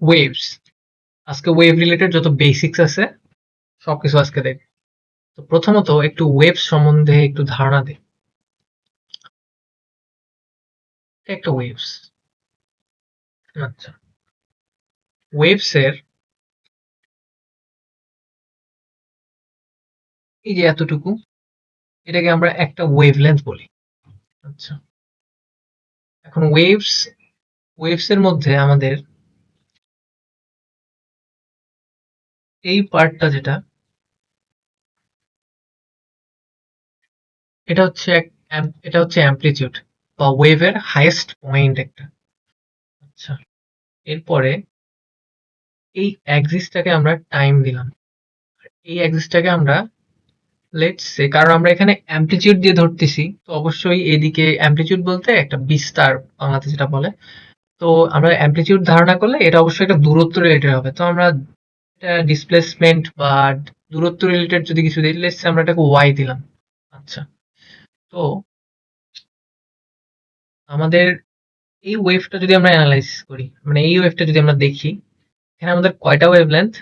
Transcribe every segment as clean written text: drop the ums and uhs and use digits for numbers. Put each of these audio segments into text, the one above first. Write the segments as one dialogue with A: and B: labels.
A: Waves. আজকে wave related যত basics আছে সবকিছু আজকে দেখব। তো প্রথমত একটু ওয়েভস সম্বন্ধে একটু ধারণা দিই। একটা ওয়েভস, আচ্ছা, ওয়েভস এর এই যে এতটুকু, এটাকে আমরা একটা ওয়েভলেন্থ বলি। আচ্ছা, এখন ওয়েভস এর মধ্যে আমাদের এই পার্টটা যেটা, এটা হচ্ছে এটা হচ্ছে অ্যামপ্লিটিউড বা ওয়েভের হাইয়েস্ট পয়েন্ট একটা। আচ্ছা, এরপরে এই অ্যাক্সিসটাকে আমরা টাইম দিলাম, এই অ্যাক্সিসটাকে আমরা লেটস সে, কারণ আমরা এখানে অ্যামপ্লিটিউড দিয়ে ধরতেছি, তো অবশ্যই এদিকে অ্যামপ্লিটিউড বলতে একটা বিস্তার বাংলাতে যেটা বলে, তো আমরা অ্যামপ্লিটিউড ধারণা করলে এটা অবশ্যই একটা দূরত্ব রিলেটেড হবে, তো আমরা এটা ডিসপ্লেসমেন্ট বা দূরত্ব রিলেটেড যদি কিছু দিই, লেটস সে আমরা এটাকে ওয়াই দিলাম। আচ্ছা, তো আমাদের এই ওয়েভটা যদি আমরা অ্যানালাইসিস করি, মানে এই ওয়েভটা যদি আমরা দেখি, এখানে আমাদের কয়টা ওয়েভলেন্থ?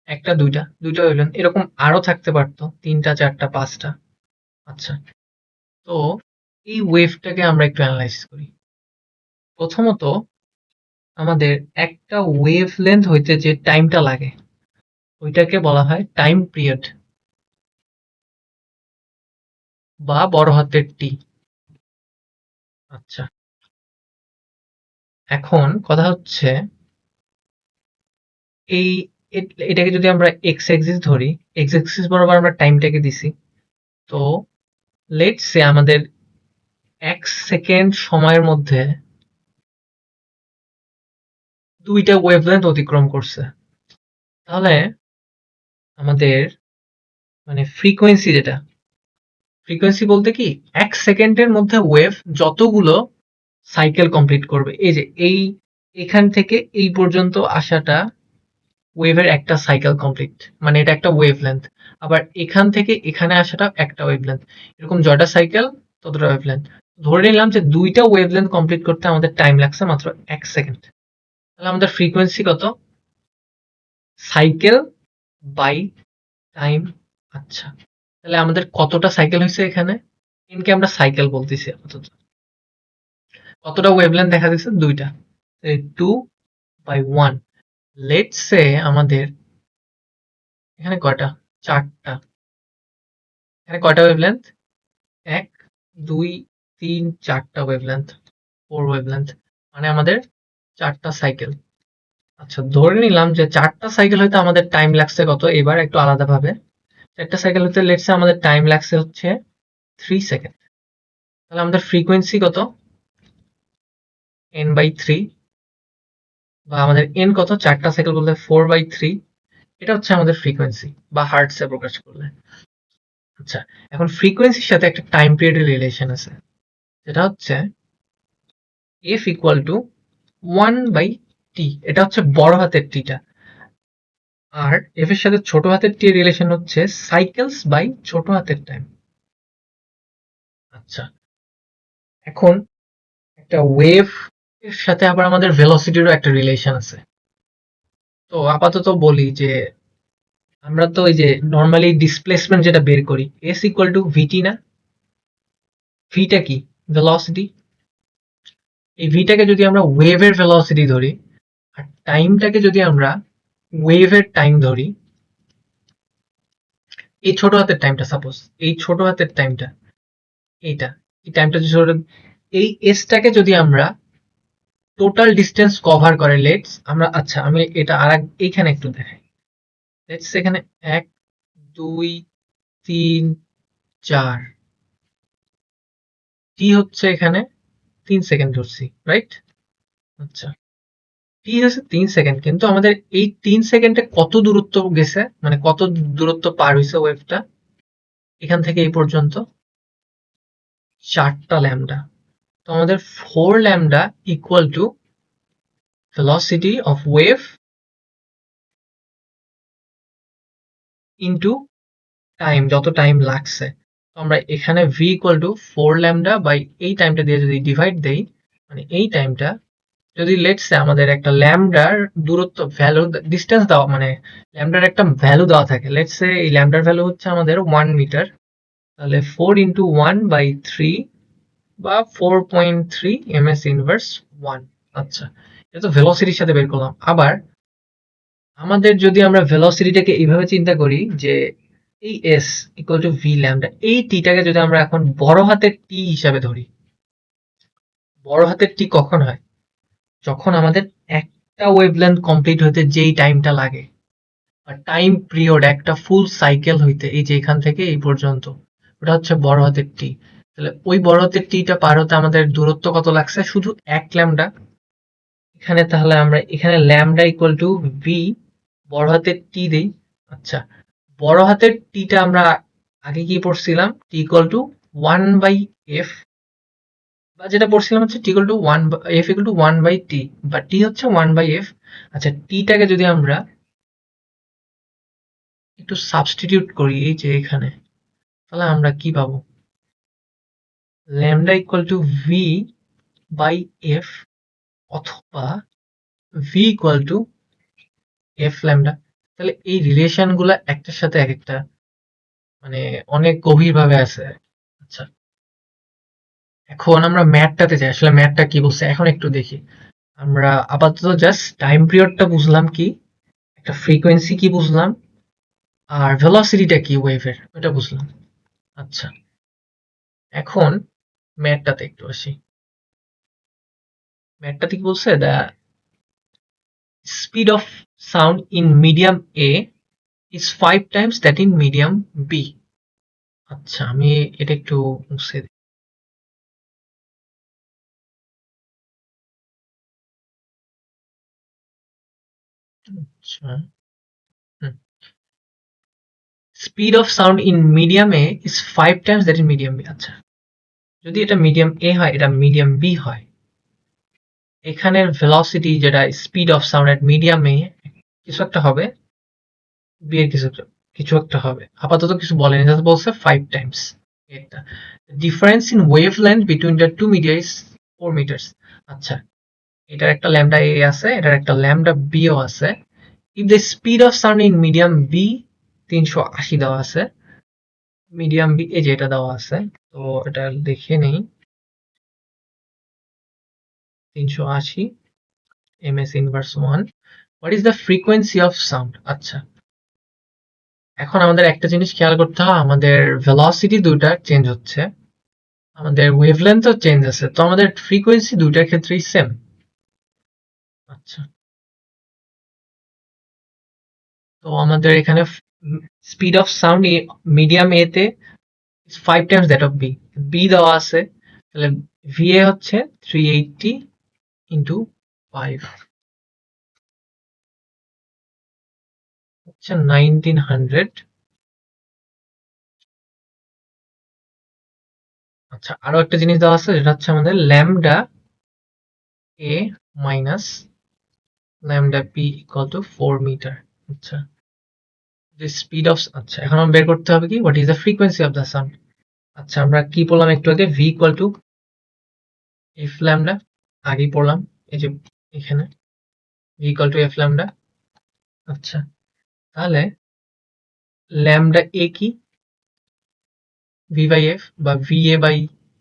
A: একটা, দুইটা ওয়েভলেন্থ, এরকম আরো থাকতে পারতো, তিনটা, চারটা, পাঁচটা। আচ্ছা, তো এই ওয়েভটাকে আমরা একটু অ্যানালাইসিস করি। প্রথমত আমাদের একটা ওয়েভলেন্থ হইতে যে টাইমটা লাগে ওইটাকে বলা হয় টাইম পিরিয়ড বা বড় হাতের টি। আচ্ছা, এখন কথা হচ্ছে এই এটাকে যদি আমরা এক্স অ্যাক্সিস ধরি, এক্স অ্যাক্সিস বরাবর আমরা টাইমটাকে দিছি, তো লেটস সে আমাদের 1 সেকেন্ড সময়ের মধ্যে দুইটা ওয়েভলেন্থ অতিক্রম করছে, তাহলে আমাদের মানে ফ্রিকোয়েন্সি যেটা, ফ্রিকোয়েন্সি বলতে কি 1 সেকেন্ডের মধ্যে ওয়েভ যতগুলো সাইকেল কমপ্লিট করবে, এই যে এখান থেকে এই পর্যন্ত আসাটা ওয়েভের একটা সাইকেল কমপ্লিট, মানে এটা একটা ওয়েভলেন্থ। আবার এখান থেকে এখানে আসাটা একটা ওয়েভলেন্থ, এরকম যটা সাইকেল ততটা ওয়েভলেন্থ। ধরে নিলাম যে দুইটা ওয়েভলেন্থ কমপ্লিট করতে আমাদের টাইম লাগছে মাত্র 1 সেকেন্ড, তাহলে আমাদের ফ্রিকোয়েন্সি কত? Cycle by time. আচ্ছা, তাহলে আমাদের কতটা সাইকেল হয়েছে এখানে? এনকে আমরা সাইকেল বলতেছি আপাতত। কতটা ওয়েভলেন্থ দেখা যাচ্ছে? দুইটা, 2/1। লেটস সে আমাদের এখানে কয়টা? চারটা। এখানে কয়টা ওয়েভলেন্থ? 1, 2, 3, 4টা ওয়েভলেন্থ, 4 ওয়েভলেন্থ, মানে আমাদের 4টা সাইকেল। আচ্ছা, ধরে নিলাম যে 4টা সাইকেল হইতে আমাদের টাইম লাগছে কত, এবার একটু আলাদাভাবে, 4টা সাইকেল হইতে লেটস সে আমাদের টাইম লাগছে হচ্ছে 3 সেকেন্ড, তাহলে আমাদের ফ্রিকোয়েন্সি কত? n/3, বা আমাদের n কত? 4টা সাইকেল বলতে 4/3, এটা হচ্ছে আমাদের ফ্রিকোয়েন্সি বা হার্টসে প্রকাশ করলে। আচ্ছা, এখন ফ্রিকোয়েন্সির সাথে একটা টাইম পিরিয়ডের রিলেশন আছে, যেটা হচ্ছে f ইকুয়াল টু 1/t, এটা হচ্ছে বড় হাতের টিটা, আর এফ এর সাথে ছোট হাতের টি রিলেশন হচ্ছে সাইকেলস বাই ছোট হাতের টাইম। আচ্ছা, এখন একটা ওয়েভ এর সাথে আবার আমাদের ভেলোসিটিরও একটা রিলেশন আছে। তো আপাতত বলি যে আমরা তো এই যে নর্মালি ডিসপ্লেসমেন্ট যেটা বের করি, এস ইকুয়াল টু ভিটি না? ভিটা কি? ভেলোসিটি। এই ভিটাকে যদি আমরা ওয়েভের ভেলোসিটি ধরি, আর টাইমটাকে যদি আমরা ওয়েভের টাইম ধরি, এই ছোট হাতের টাইমটা, সাপোজ এই ছোট হাতের টাইমটা, এইটা, এই টাইমটা যদি এই এসটাকে যদি আমরা টোটাল ডিস্টেন্স কভার করে, লেটস আমরা, আচ্ছা আমি এটা আর এইখানে একটু দেখাই, লেটস এখানে 1, 2, 3, 4, টি হচ্ছে এখানে 3 সেকেন্ড ধরছি, রাইট? আচ্ছা, টি হচ্ছে 3 সেকেন্ড, কিন্তু আমাদের এই 3 সেকেন্ডে কত দূরত্ব গেছে, মানে কত দূরত্ব পার হয়েছে ওয়েভটা এখান থেকে এই পর্যন্ত? 4টা ল্যামডা। তো আমাদের 4 lambda equal to velocity of wave into time, যত টাইম লাগছে। তো আমরা এখানে v equal to 4 lambda by এই টাইমটা দিয়ে যদি ডিভাইড দেই, মানে এই টাইমটা, যদি লেটস সে আমাদের একটা ল্যামডার দূরত্ব ভ্যালু ডিস্টেন্স দেওয়া মানে ল্যামডার একটা ভ্যালু দেওয়া থাকে, লেটস সে এই ল্যামডার ভ্যালু হচ্ছে আমাদের 1 মিটার, তাহলে 4 × 1/3 বা 4.3 ms ইনভার্স 1। আচ্ছা, এটা তো ভেলোসিটির সাথে বের করলাম। আবার আমাদের যদি আমরা ভেলোসিটিটাকে এইভাবে চিন্তা করি যে এই S equal to V lambda, এই টিটাকে যদি আমরা এখন বড় হাতের টি হিসাবে ধরি, বড় হাতের টি কখন হয়? যখন আমাদের একটা ওয়েভলেন্থ কমপ্লিট হইতে যেই টাইমটা লাগে, আর টাইম পিরিয়ড একটা ফুল সাইকেল হইতে এই যে এখান থেকে এই পর্যন্ত, ওটা হচ্ছে বড় হাতের টি। তাহলে ওই বড় হাতের টিটা পার হতে আমাদের দূরত্ব কত লাগছে? শুধু 1 ল্যামডা। এখানে তাহলে আমরা এখানে ল্যামডা ইকুয়াল টু ভি বড় হাতের টি দেই। আচ্ছা, বড় হাতের টিটা আমরা আগে কি পড়ছিলাম? টি ইকুয়াল টু 1/f, বা যেটা পড়ছিলাম হচ্ছে T equal to 1 F equal to 1/t, বা টি হচ্ছে 1/f। আচ্ছা, টিটাকে যদি আমরা একটু সাবস্টিটিউট করি এই যে এখানে, তাহলে আমরা কি পাবো? Lambda equal to V by F, অথবা V equal to F lambda. তাহলে এই রিলেশন গুলা একটার সাথে এক একটা মানে অনেক গভীর ভাবে আছে। আচ্ছা, এখন আমরা ম্যাথটাতে যাই, আসলে ম্যাথটা কি বলছে এখন একটু দেখি। আমরা আপাতত জাস্ট টাইম পিরিয়ডটা বুঝলাম কি, একটা ফ্রিকোয়েন্সি কি বুঝলাম, আর ভেলোসিটিটা কি ওয়েভের ওটা বুঝলাম। আচ্ছা, এখন ম্যাথটাতে একটু আসি। ম্যাথটাতে কি বলছে? The speed of sound in medium a is 5 times that in medium b. আচ্ছা, আমি এটা একটু মুছে দিই। আচ্ছা, speed of sound in medium a is 5 times that in medium b. আচ্ছা, যদি এটা মিডিয়াম এ হয়, এটা মিডিয়াম বি হয়, এখানের ভেলোসিটি যেটা speed of sound at medium এ কিছু একটা হবে, বি এর কিছু একটা হবে, আপাতত কিছু বলেনি, জাস্ট বলছে 5 times। এটা difference in wave length between the two media is 4 metres. আচ্ছা, এটার একটা ল্যামডা এ আছে, এটার একটা ল্যামডা বিও আছে। If the speed of sound in medium b 380 দেওয়া আছে, মিডিয়াম বি এই যে এটা দেওয়া আছে, তো এটা দেখে নেই। 380 ms inverse 1। What is the frequency of sound? আচ্ছা, এখন আমাদের একটা জিনিস খেয়াল করতে হবে, আমাদের ভেলোসিটি দুইটা চেঞ্জ হচ্ছে, আমাদের ওয়েভলেন্থও চেঞ্জ আছে, তো আমাদের ফ্রিকোয়েন্সি দুইটার ক্ষেত্রেই সেম। আচ্ছা, তো আমাদের এখানে speed of sound medium a তে 5 times that of b, b দেওয়া আছে, তাহলে ভিএ হচ্ছে 380 ইন্টু 5 হচ্ছে 1900। আচ্ছা, আরো একটা জিনিস দেওয়া আছে, যেটা হচ্ছে আমাদের lambda A minus lambda p equal to 4 metre. আচ্ছা, the speed of, আচ্ছা এখন আমরা বের করতে হবে কি, what is the frequency of the sound. আচ্ছা, আমরা কি বললাম একটু আগে? V equal to F lambda, আগেই পড়লাম এই যে এখানে, V equal to F lambda. আচ্ছা, তাহলে ল্যামডা এ কি? ভি বাই এফ বা V A by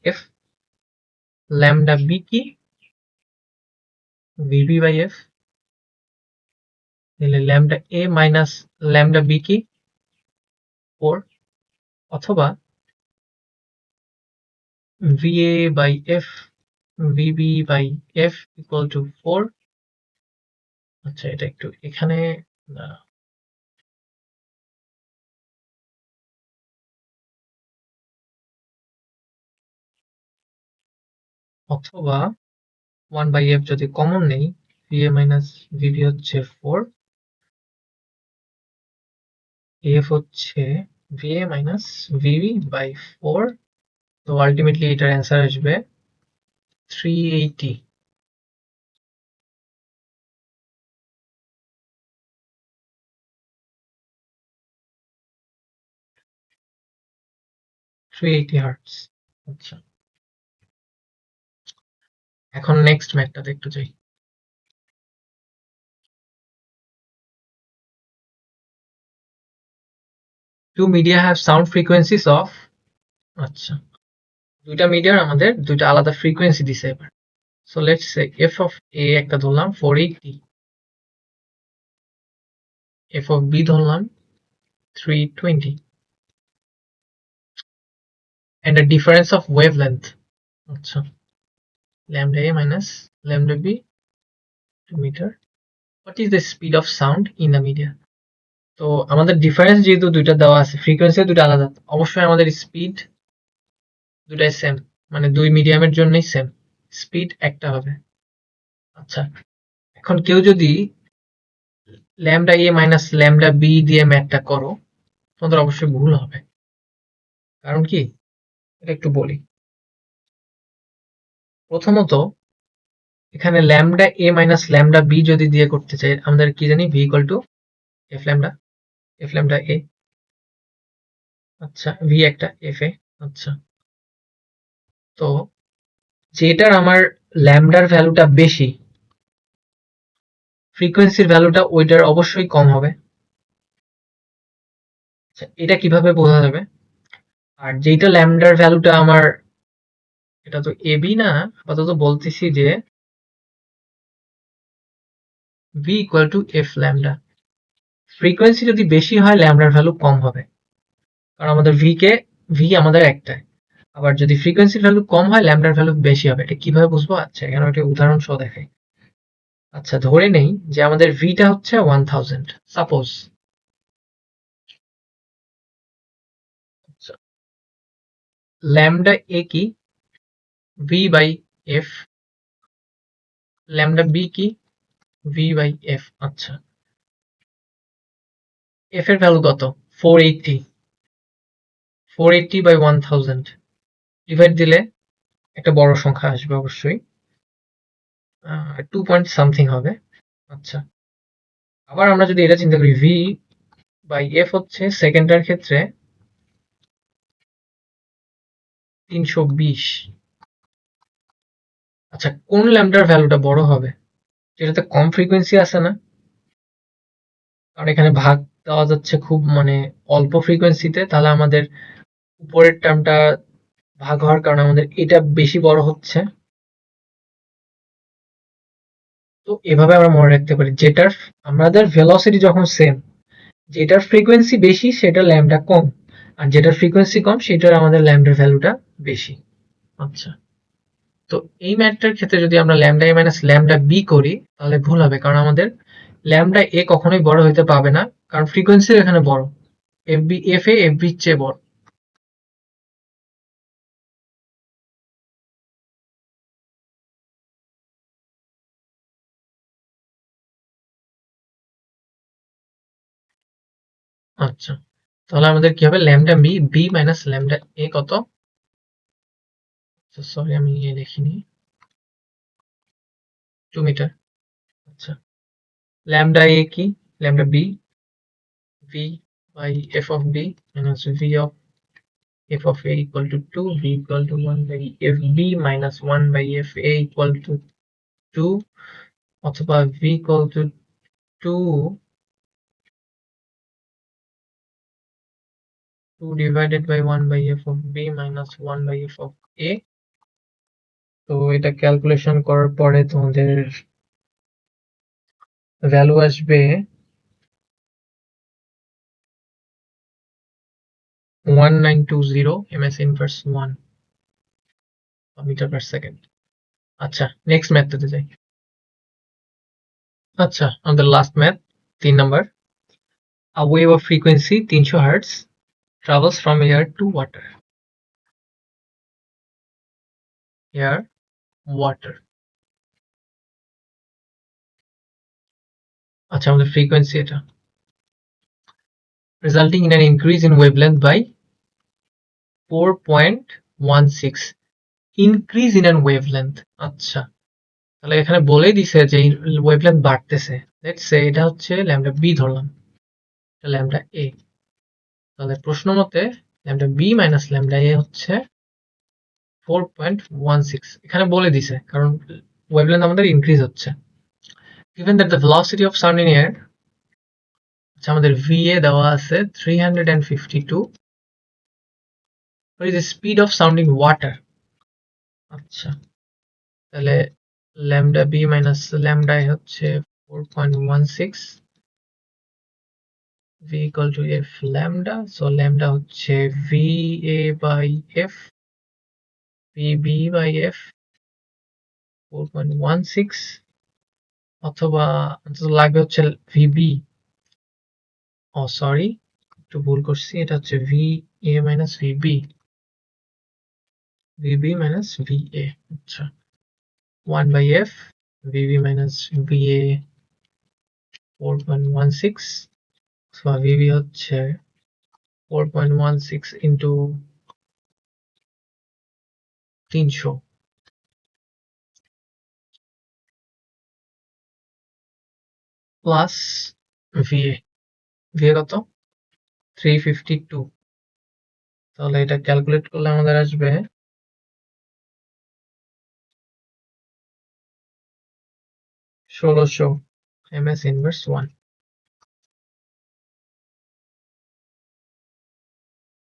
A: F. Lambda B কি? VB by F. তাহলে ল্যামডা এ মাইনাস ল্যামডা বি কি? 4। অথবা VA by F VB by F equal to 4। আচ্ছা, এটা একটু এখানে অথবা 1/f যদি কমন নেই, ভিএ মাইনাস ভিবি হচ্ছে 4, এফ হচ্ছে ভিএ মাইনাস ভিবি বাই 4। তো আলটিমেটলি এটার অ্যান্সার আসবে 380। 380 হার্টস। আচ্ছা, এখন নেক্সট ম্যাথটাতে একটু যাই। two media have sound frequencies of, আচ্ছা দুইটা মিডিয়ার আমাদের দুইটা আলাদা ফ্রিকোয়েন্সি দিছে এবার। So let's say F of A একটা ধরলাম 480, এফ অফ বি ধরলাম 320, and a difference of wavelength, আচ্ছা lambda a minus lambda b meter. What is the speed of sound in the media? তো আমাদের ডিফারেন্স যেহেতু দুইটা দেওয়া আছে, ফ্রিকোয়েন্সি দুইটা আলাদা, অবশ্যই আমাদের স্পিড দুটাই সেম, মানে দুই মিডিয়ামের জন্যই সেম, স্পিড একটা হবে। আচ্ছা এখন কেউ যদি ল্যামডা এ মাইনাস ল্যামডা বি দিয়ে ম্যাথটা করো, তোমাদের অবশ্যই ভুল হবে। কারণ কি, এটা একটু বলি। প্রথমত এখানে ল্যামডা এ মাইনাস ল্যামডা বি যদি দিয়ে করতে চাই, আমাদের কি জানি v equal to F lambda a, আচ্ছা ভি একটা এফ এ। আচ্ছা তো যেটার আমার ল্যামডার ভ্যালুটা বেশি, ফ্রিকোয়েন্সির ভ্যালুটা ওইটার অবশ্যই কম হবে। আচ্ছা এটা কিভাবে বোঝা যাবে? আর যেটা ল্যামডার ভ্যালুটা আমার, এটা তো এ বি না, আপাতত বলতেছি যে V equal to F lambda. Frequency যদি বেশি হয় ল্যামডার ভ্যালু কম হবে, কারণ আমাদের ভি আমাদের একটাই। আবার যদি ফ্রিকোয়েন্সির ভ্যালু কম হয় ল্যামডার ভ্যালু বেশি হবে। এটা কিভাবে বুঝবো? আচ্ছা এখানে একটা উদাহরণ সহ দেখাই। আচ্ছা ধরে নেই যে আমাদের ভিটা হচ্ছে 1000, সাপোজ। আচ্ছা ল্যামডা এ কি? V by F. Lambda B কি? V by F. আচ্ছা এফ এর ভ্যালু কত? 480, 480 বাই 1000 ডিভাইড দিলে একটা বড় সংখ্যা আসবে অবশ্যই, 2 পয়েন্ট সামথিং হবে। আচ্ছা আবার আমরা যদি এটা চিন্তা করি, ভি বাই এফ হচ্ছে সেকেন্ডটার ক্ষেত্রে 320। আচ্ছা কোন ল্যামডার ভ্যালুটা বড় হবে? যেটাতে কম ফ্রিকোয়েন্সি আছে না, কারণ এখানে ভাগ দেওয়া যাচ্ছে খুব মানে অল্প ফ্রিকোয়েন্সিতে, তাহলে আমাদের উপরের টার্মটা ভাগ হওয়ার কারণে আমাদের এটা বেশি বড় হচ্ছে। তো এভাবে আমরা মনে রাখতে পারি, যেটার আমাদের ভেলোসিটি যখন সেম, যেটার ফ্রিকোয়েন্সি বেশি সেটা ল্যামডা কম, আর যেটার ফ্রিকোয়েন্সি কম সেটার আমাদের ল্যামডার ভ্যালুটা বেশি। আচ্ছা তো এই ম্যাথটার ক্ষেত্রে যদি আমরা ল্যামডা এ মাইনাস ল্যামডা বি করি তাহলে ভুল হবে, কারণ আমাদের ল্যামডা এ কখনোই বড় হইতে পাবে না, কারণ ফ্রিকোয়েন্সি এখানে বড়, এফ এ এফ বির চেয়ে বড়। আচ্ছা তাহলে আমাদের কি হবে? Lambda b minus lambda a কত? সরি আমি এ লিখিনি, 2 মিটার। আচ্ছা ল্যামডা এ কি? Lambda b, v by f of b minus v of f of a equal to 2, v equal to 1 by f b minus 1 by f a equal to 2, অথবা V equal to 2 divided by 1 by f of b minus 1 by f of a। তো এটা calculation করার পরে তোমাদের value আসবে 1920 ms inverse 1 metre per second. আচ্ছা next ম্যাথটাতে যাই। আচ্ছা আমাদের লাস্ট ম্যাথ 3 নাম্বার। A wave of frequency 300 hertz travels from air to water. আচ্ছা আমাদের ফ্রিকোয়েন্সি এটা, resulting in an increase in wavelength by 4.16, increase in an wavelength. আচ্ছা তাহলে এখানে বলেই দিছে যে ওয়েভলেন্থ বাড়তেছে। লেটস সে এটা হচ্ছে ল্যামডা বি ধরলাম, এটা ল্যামডা এ। তাহলে প্রশ্ন মতে lambda b minus lambda a হচ্ছে 4.16, এখানে বলে দিছে কারণ ওয়েভলেন্থ আমাদের ইনক্রিজ হচ্ছে। Given that the velocity of sound in air আচ্ছা, আমাদের VA দেওয়া আছে 352. What is the speed of sounding water? আচ্ছা, তাহলে ল্যামডা বি মাইনাস ল্যামডা হচ্ছে 4.16, v equal to f lambda, so lambda হচ্ছে va by f, vb by f 4.16, অথবা লাগবে হচ্ছে vb, ও সরি একটু ভুল করছি, এটা হচ্ছে va minus vb, vb minus va, আচ্ছা 1 by f, vb minus va 4.16, so vb হচ্ছে 4.16 ইন্টু 300 প্লাস va, va কত 352, তাহলে এটা ক্যালকুলেট করলে আমাদের আসবে 1600 ms ইনভার্স 1।